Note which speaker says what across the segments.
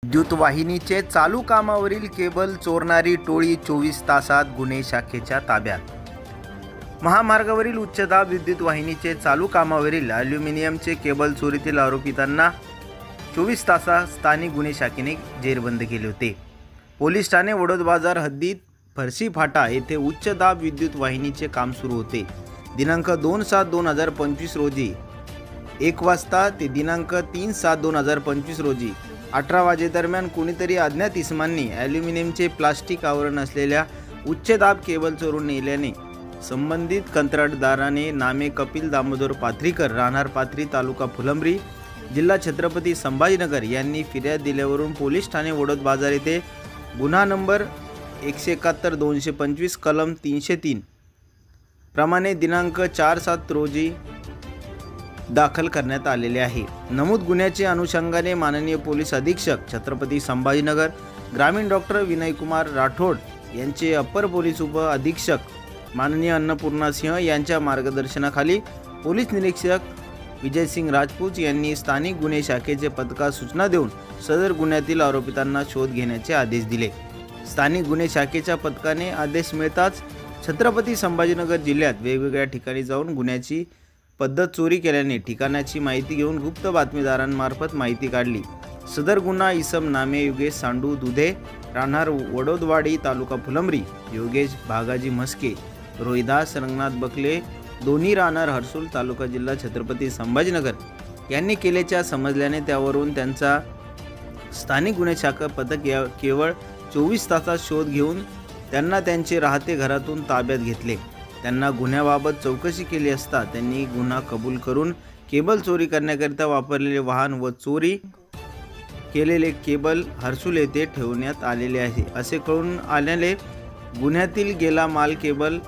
Speaker 1: विद्युत वाहिनीचे चालू कामावरील केबल चोरणारी टोळी 24 तासात गुन्हे शाखेच्या ताब्यात। महामार्गावरील उच्चदाब विद्युत वाहिनीचे चालू कामावरील ॲल्युमिनियमचे केबल चोरीतील आरोपितांना 24 तासात स्थानिक गुन्हे शाखेने जेरबंद केले होते। पोलीस ठाणे वडोद बाजार हद्दीत फरशी फाटा येथे उच्चदाब विद्युत वाहिनीचे काम सुरू होते। दिनांक 2/7/2025 रोजी 1 वाजता ते दिनांक 3/7/2025 रोजी 18 वाजेदरम्यान कोणीतरी अज्ञात इसमांनी ॲल्युमिनियमचे प्लास्टिक आवरण असलेल्या उच्चदाब केबल चोरून नेल्याने संबंधित कंत्राटदाराने नामे कपिल दामोदर पाथरीकर राहणार पाथरी तालुका फुलंब्री जिल्हा छत्रपती संभाजीनगर यांनी फिर्याद दिल्यावरून पोलीस ठाणे वडोद बाजार येथे गुन्हा नंबर 171/225 कलम 303 प्रमाणे दिनांक 4/7 रोजी दाखल करण्यात आलेले आहे। नमूद गुन्ह्याचे अनुषंगाने माननीय पोलीस अधीक्षक छत्रपती संभाजीनगर ग्रामीण डॉक्टर विनयकुमार राठोड यांचे अप्पर पोलीस उप अधीक्षक माननीय अन्नपूर्णा सिंह यांच्या मार्गदर्शनाखाली पोलीस निरीक्षक विजयसिंह राजपूत यांनी स्थानिक गुन्हे शाखेचे पथकास सूचना देऊन सदर गुन्ह्यातील आरोपितांना शोध घेण्याचे आदेश दिले। स्थानिक गुन्हे शाखेच्या पथकाने आदेश मिळताच छत्रपती संभाजीनगर जिल्ह्यात वेगवेगळ्या ठिकाणी जाऊन गुन्ह्याची पद्धत चोरी केल्याने ठिकाणाची माहिती घेऊन गुप्त बातमीदारांमार्फत माहिती काढली। सदर गुन्हा इसम नामे योगेश सांडू दुधे राहणार वडोदवाडी तालुका फुलंब्री, योगेश भागाजी म्हस्के, रोहिदास रंगनाथ बकले दोन्ही राहणार हर्सुल तालुका जिल्हा छत्रपती संभाजीनगर यांनी केल्याचे समजल्याने त्यावरून त्यांचा स्थानिक गुन्हे शाखा पथक केवळ 24 तासात शोध घेऊन त्यांना त्यांचे राहते घरातून ताब्यात घेतले। त्यांना गुन्ह्याबाबत चौकशी केली असता त्यांनी गुन्हा कबूल करून केबल चोरी करण्याकरिता वापरलेले वाहन व चोरी केलेले केबल हर्सुल येथे ठेवण्यात आलेले आहे असे कळून आल्याने गुन्ह्यातील गेला माल केबल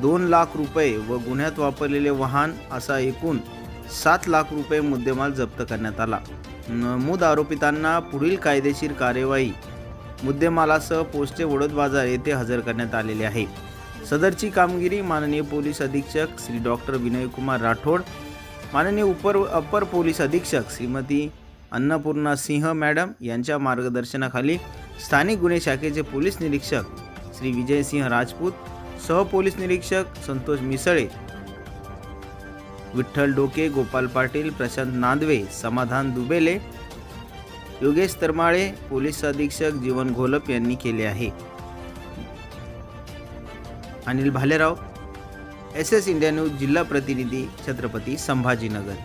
Speaker 1: 2 लाख रुपये व गुन्ह्यात वापरलेले वाहन असा एकूण 7 लाख रुपये मुद्देमाल जप्त करण्यात आला। नमूद आरोपितांना पुढील कायदेशीर कार्यवाही मुद्देमालासह पोस्टे वडोद बाजार येथे हजर करण्यात आलेले आहे। सदरची कामगिरी माननीय पोलीस अधीक्षक श्री डॉक्टर विनयकुमार राठोड, माननीय अप्पर पोलीस अधीक्षक श्रीमती अन्नपूर्णा सिंह मॅडम यांच्या मार्गदर्शनाखाली स्थानिक गुन्हे शाखेचे पोलीस निरीक्षक श्री विजयसिंह राजपूत, सह पोलीस निरीक्षक संतोष मिसळे, विठ्ठल डोके, गोपाल पाटील, प्रशांत नांदवे, समाधान दुबेले, योगेश तरमाळे, पोलीस अधीक्षक जीवन घोलप यांनी केले आहे। Anil Bhalerao, SS India news, जिल्हा प्रतिनिधी, छत्रपती संभाजीनगर।